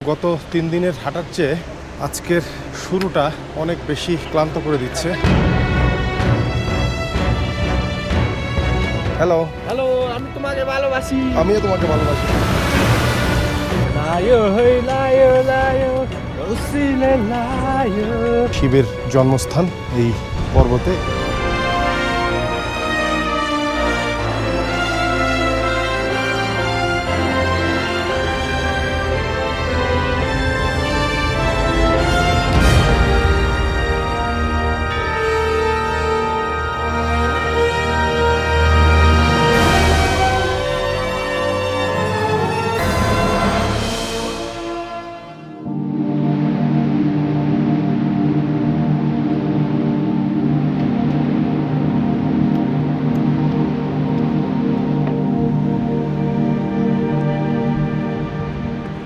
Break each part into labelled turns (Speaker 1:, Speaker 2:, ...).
Speaker 1: গত 3 দিনের হাঁটার চেয়ে আজকের শুরুটা অনেক বেশি ক্লান্ত করে দিচ্ছে। হ্যালো
Speaker 2: হ্যালো, আমি তোমাকে ভালোবাসি।
Speaker 1: আমিও তোমাকে ভালোবাসি। শিবের জন্মস্থান এই পর্বতে।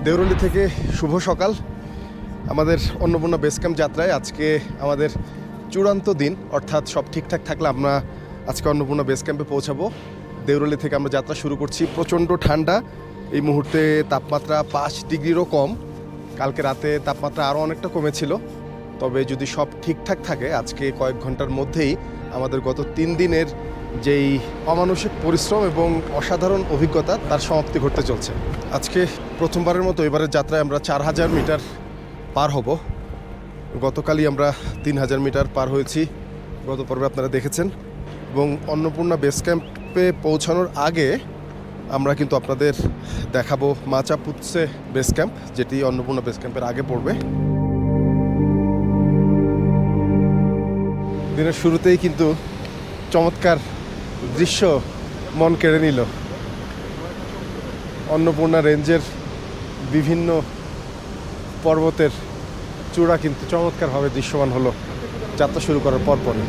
Speaker 1: দেউরুলি থেকে শুভ সকাল। আমাদের অন্নপূর্ণা বেস ক্যাম্প যাত্রায় আজকে আমাদের চূড়ান্ত দিন, অর্থাৎ সব ঠিকঠাক থাকলে আমরা আজকে অন্নপূর্ণা বেস ক্যাম্পে পৌঁছাবো। দেউরুলি থেকে আমরা যাত্রা শুরু করছি। প্রচণ্ড ঠান্ডা, এই মুহূর্তে তাপমাত্রা 5 ডিগ্রিরও কম। কালকে রাতে তাপমাত্রা আরও অনেকটা কমেছিল। তবে যদি সব ঠিকঠাক থাকে আজকে কয়েক ঘন্টার মধ্যেই আমাদের গত 3 দিনের যেই অমানসিক পরিশ্রম এবং অসাধারণ অভিজ্ঞতা তার সমাপ্তি ঘটতে চলছে। আজকে প্রথমবারের মতো এবারের যাত্রায় আমরা 4000 মিটার পার হব। গতকালই আমরা 3000 মিটার পার হয়েছি, গত পর্বে আপনারা দেখেছেন। এবং অন্নপূর্ণা বেস ক্যাম্পে পৌঁছানোর আগে আমরা কিন্তু আপনাদের দেখাবো মাচাপুৎসে বেস ক্যাম্প, যেটি অন্নপূর্ণা বেস ক্যাম্পের আগে পড়বে। দিনের শুরুতেই কিন্তু চমৎকার দৃশ্য মন কেড়ে নিল। অন্নপূর্ণা রেঞ্জের বিভিন্ন পর্বতের চূড়া কিন্তু চমৎকারভাবে দৃশ্যমান হলো যাত্রা শুরু করার পরপরই।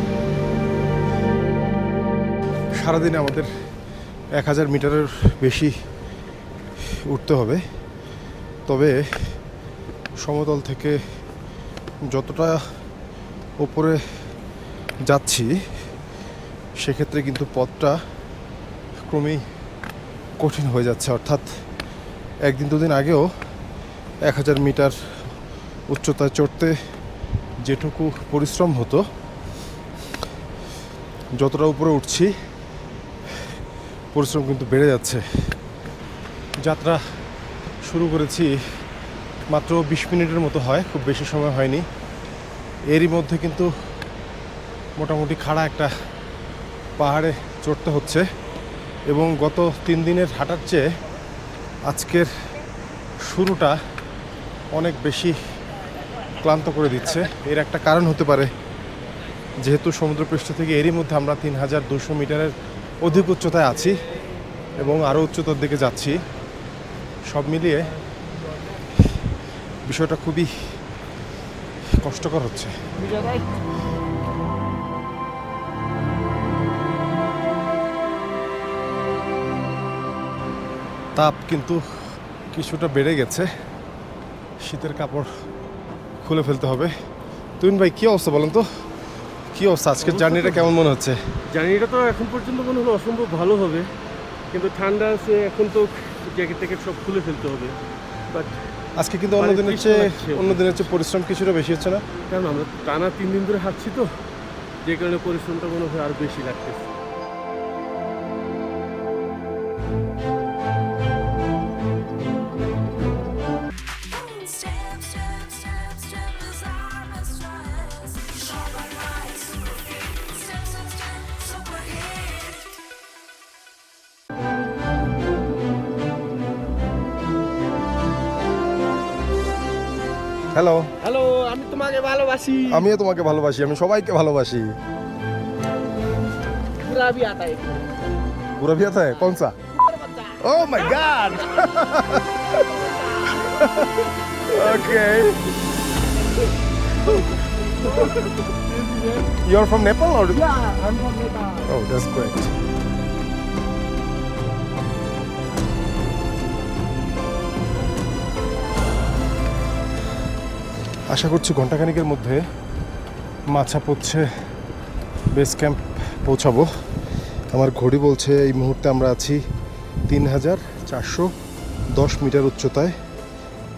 Speaker 1: সারাদিনে আমাদের 1000 মিটারের বেশি উঠতে হবে। তবে সমতল থেকে যতটা উপরে যাচ্ছি সেক্ষেত্রে কিন্তু পথটা ক্রমেই কঠিন হয়ে যাচ্ছে। অর্থাৎ একদিন দুদিন আগেও 1000 মিটার উচ্চতায় চড়তে যেটুকু পরিশ্রম হতো, যতটা উপরে উঠছি পরিশ্রম কিন্তু বেড়ে যাচ্ছে। যাত্রা শুরু করেছি মাত্র 20 মিনিটের মতো হয়, খুব বেশি সময় হয়নি। এরই মধ্যে কিন্তু মোটামুটি খাড়া একটা পাহাড়ে চড়তে হচ্ছে এবং গত 3 দিনের হাঁটার চেয়ে আজকের শুরুটা অনেক বেশি ক্লান্ত করে দিচ্ছে। এর একটা কারণ হতে পারে যেহেতু সমুদ্রপৃষ্ঠ থেকে এরই মধ্যে আমরা 3200 মিটারের অধিক উচ্চতায় আছি এবং আরও উচ্চতার দিকে যাচ্ছি। সব মিলিয়ে বিষয়টা খুবই কষ্টকর হচ্ছে। তাপ কিন্তু কিছুটা বেড়ে গেছে, শীতের কাপড় খুলে ফেলতে হবে। তুমিন ভাই, কী অবস্থা বলেন তো, কী অবস্থা আজকের জার্নিটা কেমন মনে হচ্ছে?
Speaker 2: জার্নিটা তো এখন পর্যন্ত মনে হলো অসম্ভব ভালো হবে, কিন্তু ঠান্ডা আছে, এখন তো জ্যাকেট ট্যাকেট সব খুলে ফেলতে হবে। বাট
Speaker 1: আজকে কিন্তু অন্য দিনের চেয়ে পরিশ্রম কিছুটা বেশি হচ্ছে না?
Speaker 2: কারণ আমরা টানা 3 দিন ধরে হাঁটছি তো, যে কারণে পরিশ্রমটা মনে হয় আরও বেশি লাগতেছে।
Speaker 1: হ্যালো
Speaker 2: হ্যালো, আমি তোমাকে ভালোবাসি।
Speaker 1: আমিও তোমাকে ভালোবাসি, আমি সবাইকে ভালোবাসি।
Speaker 2: पूरा भी आता है,
Speaker 1: पूरा भी आता है? कौन सा? Oh my God! Okay. You're from Nepal or?
Speaker 2: Yeah, I'm from Nepal.
Speaker 1: Oh, that's great. আশা করছি ঘন্টাখানিকের মধ্যে মাচাপুৎসে বেস ক্যাম্প পৌঁছাবো। আমার ঘড়ি বলছে এই মুহূর্তে আমরা আছি 3410 মিটার উচ্চতায়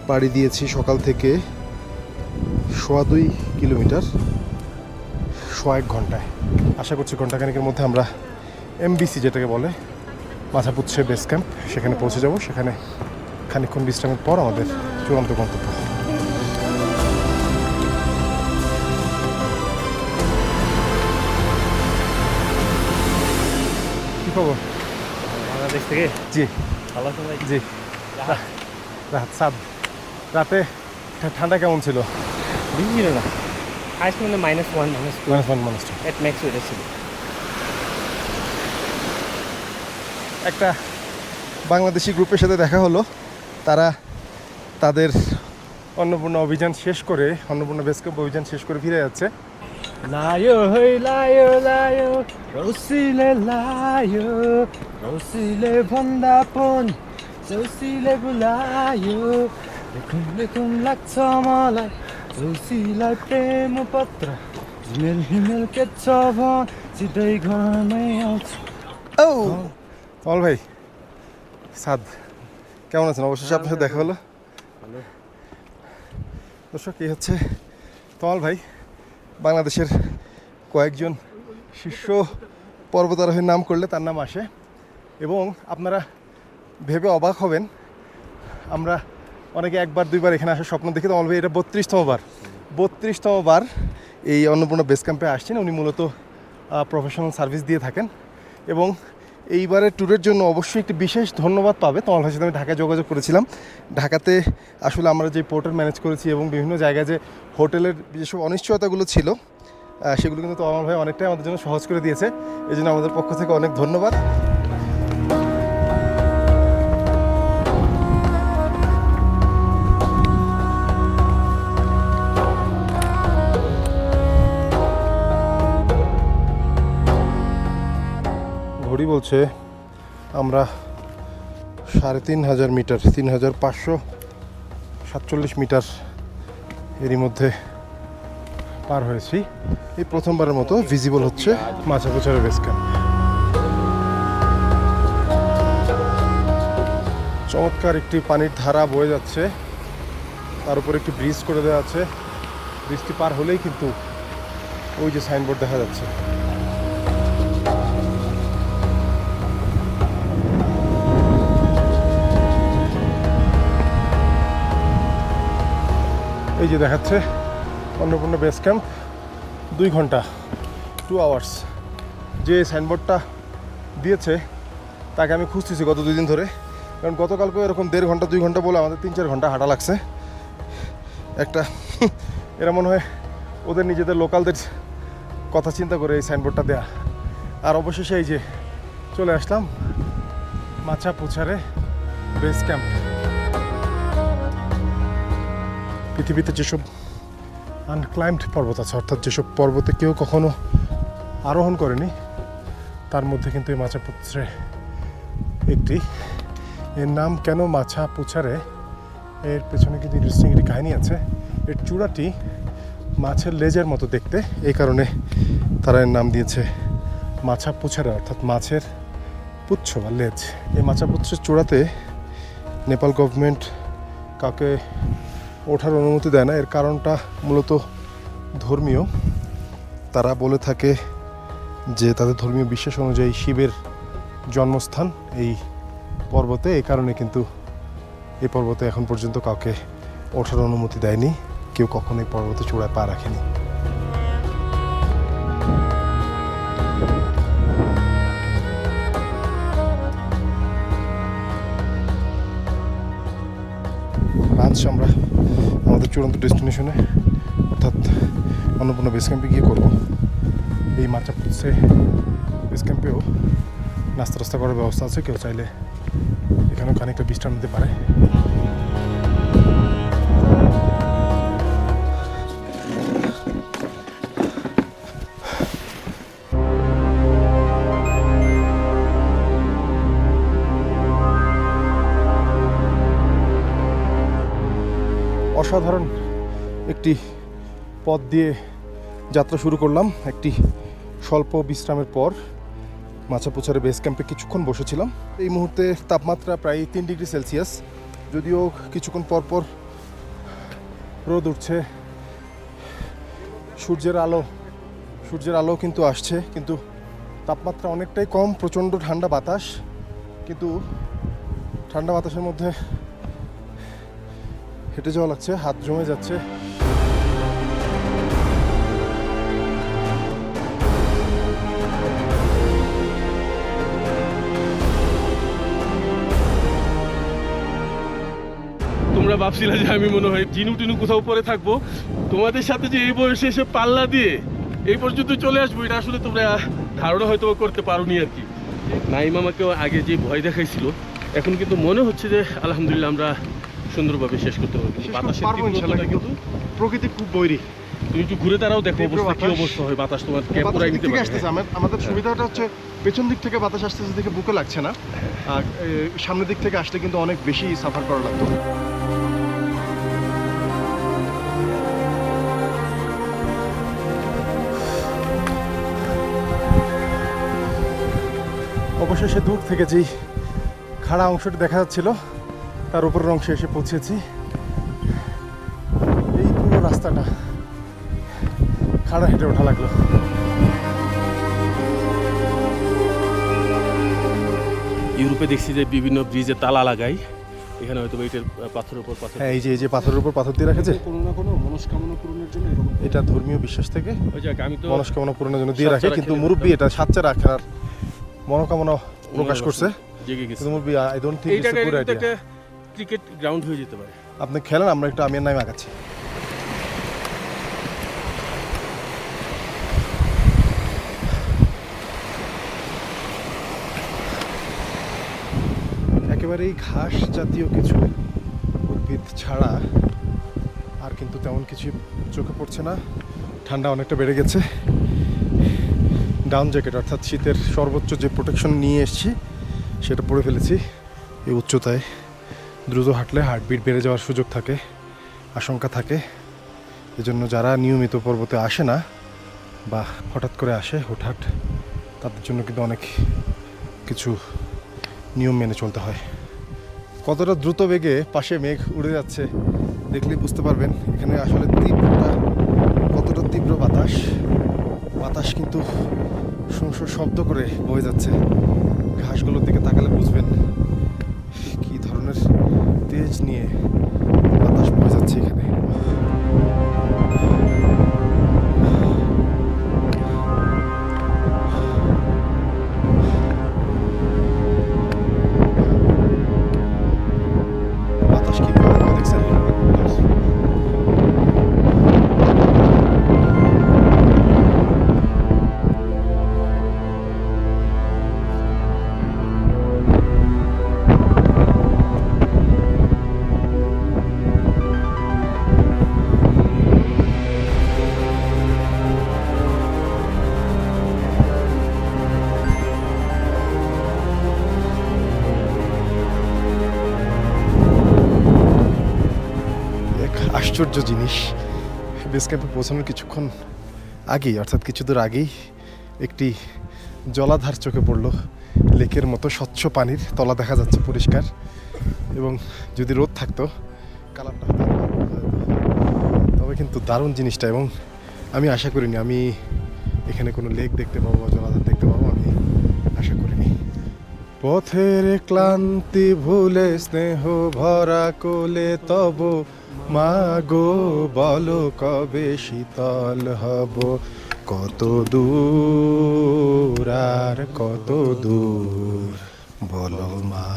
Speaker 1: পাড়ি দিয়েছি সকাল থেকে 2.25 কিলোমিটার 1 ঘন্টায়। আশা করছি ঘন্টাখানেকের মধ্যে আমরা এমবিসি যেটাকে বলে মাথাপুচ্ছে বেস ক্যাম্প সেখানে পৌঁছে যাব। সেখানে খানিকক্ষণ বিশ্রামের পর আমাদের চূড়ান্ত গন্তব্য। কি খবর?
Speaker 2: বাংলাদেশ থেকে
Speaker 1: জি
Speaker 2: ভালো আছেন ভাই?
Speaker 1: জি। রাত 7 রাতে ঠান্ডা কেমন ছিল?
Speaker 2: বেশি ছিল না, হাইস্ট মানে -1
Speaker 1: মানুষ
Speaker 2: এট ম্যাক্স ওয়েদার ছিল।
Speaker 1: একটা বাংলাদেশি গ্রুপের সাথে দেখা হলো। তারা তাদের অন্নপূর্ণা অভিযান শেষ করে, অন্নপূর্ণা বেস ক্যাম্প অভিযান শেষ করে ফিরে যাচ্ছে।
Speaker 2: লায়ো হই লায়ো লায়ো রসিলে লায়ো রসিলে ভন্দাপন রসিলে বুলায়ো দেখুন দেখুন লাগছ मलाई রসিলাই প্রেম পত্র হিমেল হিমেল के चभन सिधै घरमै आउँछ।
Speaker 1: ও তমাল ভাই, সাদ কেমন আছেন? অবশেষে আপনার সাথে দেখা হলো। দর্শক, এই হচ্ছে তমাল ভাই, বাংলাদেশের কয়েকজন শীর্ষ পর্বতারোহীর নাম করলে তার নাম আসে এবং আপনারা ভেবে অবাক হবেন, আমরা অনেকে 1-2 বার এখানে আসার স্বপ্ন দেখি। তমাল ভাই এটা 32তম বার এই অন্নপূর্ণা বেস ক্যাম্পে আসছেন। উনি মূলত প্রফেশনাল সার্ভিস দিয়ে থাকেন এবং এইবারের ট্যুরের জন্য অবশ্যই একটি বিশেষ ধন্যবাদ পাবে। তমাল ভাইয়ের সাথে আমি ঢাকায় যোগাযোগ করেছিলাম। ঢাকাতে আসলে আমরা যে পোর্টাল ম্যানেজ করেছি এবং বিভিন্ন জায়গায় যে হোটেলের যেসব অনিশ্চয়তাগুলো ছিল সেগুলো কিন্তু তমাল ভাই অনেকটাই আমাদের জন্য সহজ করে দিয়েছে। এই জন্য আমাদের পক্ষ থেকে অনেক ধন্যবাদ। ঘড়ি বলছে আমরা 3500 মিটার 3547 মিটার এরই মধ্যে পার হয়েছি। এই প্রথমবারের মতো ভিজিবল হচ্ছে মাথাপুচ্ছার বেস ক্যাম্প। চমৎকার একটি পানির ধারা বয়ে যাচ্ছে, তার উপর একটি ব্রিজ করে দেওয়া আছে। ব্রিজটি পার হলেই কিন্তু ওই যে সাইনবোর্ড দেখা যাচ্ছে। এই যে দেখাচ্ছে অন্নপূর্ণা বেস ক্যাম্প, 2 ঘন্টা 2 আওয়ার্স। যে সাইনবোর্ডটা দিয়েছে তাকে আমি খুঁজতেছি গত 2 দিন ধরে, কারণ গতকালকেও এরকম 1.5 ঘন্টা 2 ঘন্টা বলে আমাদের 3-4 ঘন্টা হাঁটা লাগছে। একটা এরা মনে হয় ওদের নিজেদের লোকালদের কথা চিন্তা করে এই সাইনবোর্ডটা দেয়া। আর অবশেষে এই যে চলে আসলাম মাথাপুচ্ছারে বেস ক্যাম্প। পৃথিবীতে যেসব আনক্লাইম্বড পর্বত আছে, অর্থাৎ যেসব পর্বতে কেউ কখনো আরোহণ করেনি, তার মধ্যে কিন্তু এই মাথাপুচ্ছারে একটি। এর নাম কেন মাথাপুচ্ছারে, এর পেছনে কিন্তু ইন্টারেস্টিং একটি কাহিনী আছে। এর চূড়াটি মাছের লেজের মতো দেখতে, এই কারণে তারা এর নাম দিয়েছে মাথাপুচ্ছারে, অর্থাৎ মাছের পুচ্ছ বা লেজ। এই মাথাপুচ্ছের চূড়াতে নেপাল গভর্নমেন্ট কাউকে ওঠার অনুমতি দেয় না। এর কারণটা মূলত ধর্মীয়। তারা বলে থাকে যে তাদের ধর্মীয় বিশ্বাস অনুযায়ী শিবের জন্মস্থান এই পর্বতে, এই কারণে কিন্তু এই পর্বতে এখন পর্যন্ত কাউকে ওঠার অনুমতি দেয়নি। কেউ কখনো এই পর্বতে চূড়ায় পা রাখেনি। আজ আমরা আমাদের চূড়ান্ত ডেস্টিনেশনে অর্থাৎ অন্নপূর্ণা বেস ক্যাম্পে গিয়ে করবো। এই মাথাপুচ্ছে বেস ক্যাম্পেও নাস্তা টাস্তা করার ব্যবস্থা আছে, কেউ চাইলে এখানেও খানিকটা বিশ্রাম নিতে পারে। অসাধারণ একটি পথ দিয়ে যাত্রা শুরু করলাম। একটি স্বল্প বিশ্রামের পর মাথাপুচ্ছারে বেস ক্যাম্পে কিছুক্ষণ বসেছিলাম। এই মুহূর্তে তাপমাত্রা প্রায় 3 ডিগ্রি সেলসিয়াস। যদিও কিছুক্ষণ পর পর রোদ উঠছে, সূর্যের আলো কিন্তু আসছে, কিন্তু তাপমাত্রা অনেকটাই কম, প্রচণ্ড ঠান্ডা বাতাস, কিন্তু ঠান্ডা বাতাসের মধ্যে হেঁটে যাওয়া লাগছে, হাত জমে যাচ্ছে।
Speaker 2: তোমরা ভাবছিলে যে আমি মনে হয় জিনু টিনু কোথাও পরে থাকবো, তোমাদের সাথে যে এই বয়সে এসে পাল্লা দিয়ে এই পর্যন্ত চলে আসবো, এটা আসলে তোমরা ধারণা হয়তো করতে পারোনি আর কি। নাইম আমাকেও আগে যে ভয় দেখাইছিল, এখন কিন্তু মনে হচ্ছে যে আলহামদুলিল্লাহ আমরা সুন্দরভাবে শেষ করতে পারবো। বাতাসের তীব্রতাটা কিন্তু
Speaker 1: প্রকৃতি খুব বৈরী।
Speaker 2: তুমি একটু ঘুরে দাঁড়াও, দেখো অবস্থা কি অবস্থা হয়, বাতাস তোমার ক্যাপ পুরাই নিতে পারে।
Speaker 1: আমাদের সুবিধাটা হচ্ছে পেছন দিক থেকে বাতাস আসতেছে দেখে বুকে লাগছে না, আর সামনের দিক থেকে আসলে কিন্তু অনেক বেশি সাফার করা লাগতো। অবশেষে দূর থেকে যেই খাড়া অংশটি দেখা যাচ্ছিল তার উপরের অংশে এসে পৌঁছেছি। এই পুরো রাস্তাটা খাড়া হেঁটে ওঠা লাগলো।
Speaker 2: ইউরোপে দেখছি যে বিভিন্ন ব্রিজে তালা লাগাই, এখানে হয়তো এটার পাথরের উপর পাথর।
Speaker 1: হ্যাঁ, এই যে পাথরের উপর পাথর দিয়ে রেখেছে,
Speaker 2: কোনো না কোনো মনস্কামনা পূরণের জন্য এরকম।
Speaker 1: এটা ধর্মীয় বিশ্বাস থেকে
Speaker 2: ওই যাক, আমি তো
Speaker 1: মনস্কামনা পূরণের জন্য দিয়ে রাখে, কিন্তু মুরব্বী এটা সাচ্চা রাখার মনোকামনা প্রকাশ করছে।
Speaker 2: জেগে গেছে।
Speaker 1: কিন্তু মুরব্বী আই ডোন্ট থিংক
Speaker 2: এই
Speaker 1: ইটস আ
Speaker 2: জায়গায়
Speaker 1: গুড
Speaker 2: কিন্তু
Speaker 1: আইডিয়া।
Speaker 2: একটা ক্রিকেট গ্রাউন্ড হয়ে যেতে পারে।
Speaker 1: আপনি খেলেন, আমরা একটু আমির নামে আগাচ্ছি। একেবারেই ঘাস জাতীয় কিছু উদ্ভিদ ছাড়া আর কিন্তু তেমন কিছু চোখে পড়ছে না। ঠান্ডা অনেকটা বেড়ে গেছে। ডাউন জ্যাকেট অর্থাৎ শীতের সর্বোচ্চ যে প্রোটেকশন নিয়ে এসেছি সেটা পরে ফেলেছি। এই উচ্চতায় দ্রুত হাঁটলে হার্টবিট বেড়ে যাওয়ার সুযোগ থাকে, আশঙ্কা থাকে। এজন্য যারা নিয়মিত পর্বতে আসে না বা হঠাৎ করে আসে হুটহাট, তাদের জন্য কিন্তু অনেক কিছু নিয়ম মেনে চলতে হয়। কতটা দ্রুত বেগে পাশে মেঘ উড়ে যাচ্ছে দেখলেই বুঝতে পারবেন এখানে আসলে কতটা তীব্র বাতাস কিন্তু শব্দ করে বয়ে যাচ্ছে। ঘাসগুলোর দিকে তাকালে বুঝবেন কি ধরনের তেজ নিয়ে বাতাস বয়ে যাচ্ছে এখানে। বাতাস কি ভয়াবহ দেখছেন? আশ্চর্য জিনিস, বেস ক্যাম্পে পৌঁছানোর কিছুক্ষণ আগেই অর্থাৎ কিছু দূর আগেই একটি জলাধার চোখে পড়লো। লেকের মতো স্বচ্ছ পানির তলা দেখা যাচ্ছে পরিষ্কার, এবং যদি রোদ থাকতো কালারটা হয়তো আরো ভালো হতো। তবে কিন্তু দারুণ জিনিসটা, এবং আমি আশা করিনি আমি এখানে কোনো লেক দেখতে পাবো বা জলাধার দেখতে পাবো, আমি আশা করিনি। পথের ক্লান্তি ভুলে স্নেহ ভরা কোলে তব মাগো বলো কবে শীতল হব, কত দূর আর কত দূর বলো মা।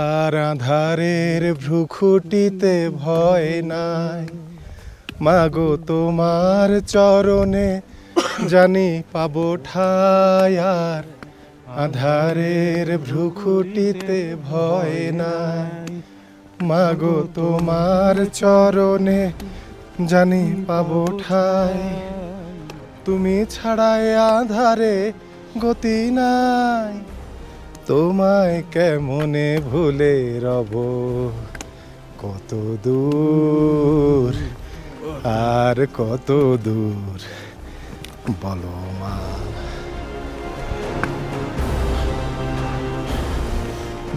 Speaker 1: আর আধারের ভ্রুকুটিতে ভয় নাই, মাগো তোমার চরণে জানি পাবো ঠাই। আর আধারের ভ্রুকুটিতে ভয় নাই, মাগো তোমার চরণে জানি পাবো ঠাই। তুমি ছাড়াই আধারে গতি নাই, তোমায় কেমনে ভুলে রব, কত দূর আর কত দূর বলো মা।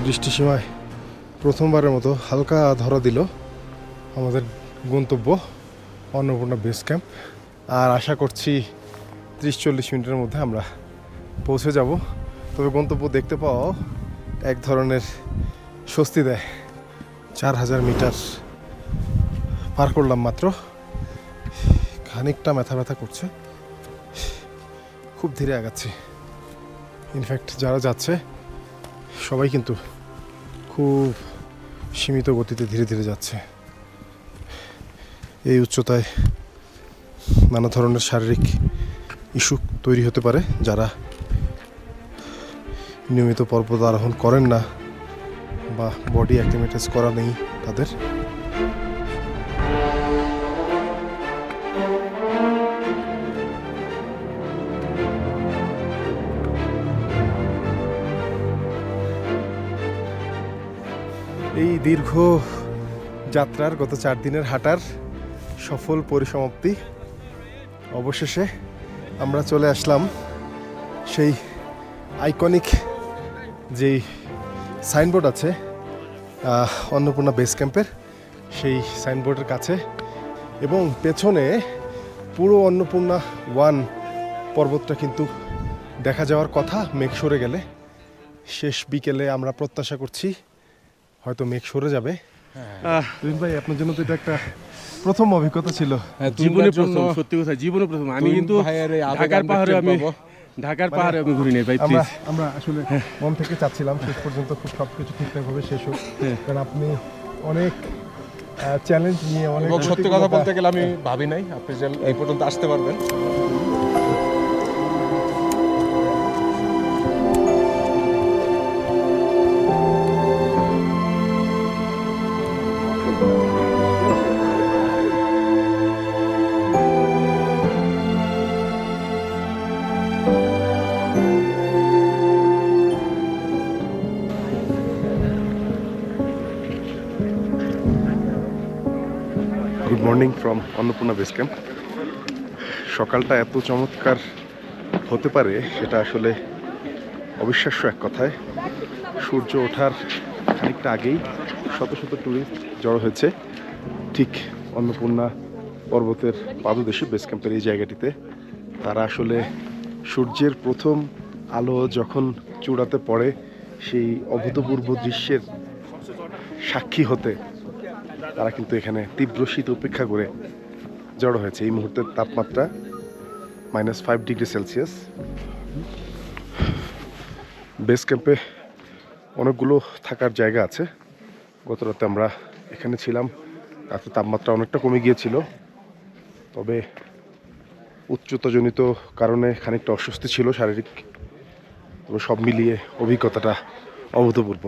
Speaker 1: বৃষ্টির সময় প্রথমবারের মতো হালকা ধরা দিল আমাদের গন্তব্য অন্নপূর্ণা বেস ক্যাম্প। আর আশা করছি 30-40 মিনিটের মধ্যে আমরা পৌঁছে যাব। তবে গন্তব্য দেখতে পাওয়াও এক ধরনের স্বস্তি দেয়। 4000 মিটার পার করলাম মাত্র, খানিকটা ব্যথা ব্যথা করছে, খুব ধীরে আগাচ্ছি। ইনফ্যাক্ট যারা যাচ্ছে সবাই কিন্তু খুব সীমিত গতিতে ধীরে ধীরে যাচ্ছে। এই উচ্চতায় নানা ধরনের শারীরিক ইস্যু তৈরি হতে পারে যারা নিয়মিত পর্বত আরোহণ করেন না বা বডি অ্যাক্টিভিটিস করা নেই তাদের। এই দীর্ঘ যাত্রার গত 4 দিনের হাঁটার সফল পরিসমাপ্তি। অবশেষে আমরা চলে আসলাম সেই আইকনিক যেই সাইনবোর্ড আছে অন্নপূর্ণা বেস ক্যাম্পের, সেই সাইনবোর্ডের কাছে। এবং পেছনে পুরো অন্নপূর্ণা 1 পর্বতটা কিন্তু দেখা যাওয়ার কথা মেঘ সরে গেলে। শেষ বিকেলে আমরা প্রত্যাশা করছি হয়তো মেঘ সরে যাবে। তুহিন ভাই, আপনার জন্য তো এটা একটা প্রথম অভিজ্ঞতা ছিল।
Speaker 2: জীবনে প্রথম, সত্যি কথা জীবনে প্রথম। আমি কিন্তু ঢাকার পাহাড়ে আমি ঘুরি নাই ভাই।
Speaker 1: আমরা আসলে মন থেকে চাচ্ছিলাম শেষ পর্যন্ত খুব সবকিছু ঠিকঠাকভাবে শেষ হোক, কারণ আপনি অনেক চ্যালেঞ্জ নিয়ে অনেক,
Speaker 3: সত্যি কথা বলতে গেলে আমি ভাবি নাই আপনি যে এই পর্যন্ত আসতে পারবেন।
Speaker 1: Good morning from Annapurna base camp. সকালটা এত চমৎকার হতে পারে সেটা আসলে অবিশ্বাস্য এক কথায়। সূর্য ওঠার খানিকটা আগেই শত শত ট্যুরিস্ট জড়ো হয়েছে ঠিক অন্নপূর্ণা পর্বতের পাদদেশে বেস ক্যাম্পের এই জায়গাটিতে। তারা আসলে সূর্যের প্রথম আলো যখন চূড়াতে পড়ে সেই অভূতপূর্ব দৃশ্যের সাক্ষী হতে তারা কিন্তু এখানে তীব্র শীত উপেক্ষা করে জড়ো হয়েছে। এই মুহূর্তের তাপমাত্রা -5 ডিগ্রি সেলসিয়াস। বেস ক্যাম্পে অনেকগুলো থাকার জায়গা আছে। গত রাতে আমরা এখানে ছিলাম, তাতে তাপমাত্রা অনেকটা কমে গিয়েছিল, তবে উচ্চতাজনিত কারণে খানিকটা অস্বস্তি ছিল শারীরিক। তবে সব মিলিয়ে অভিজ্ঞতাটা অভূতপূর্ব।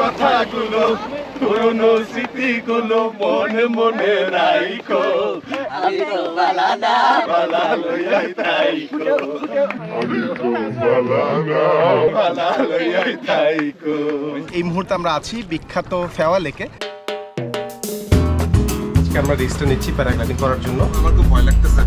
Speaker 2: কথাগুলো পুরনো স্মৃতিগুলো মনে মনে রাইখো, বালা লইয়াই তাইকো, বালা লইয়াই তাইকো।
Speaker 1: এই মুহূর্তে আমরা আছি বিখ্যাত ফেওয়া লেকে। আজকে আমরা রিস্কটা নিচ্ছি প্যারাগ্লাইডিং করার জন্য।
Speaker 3: আমার খুব ভয় লাগতেছে।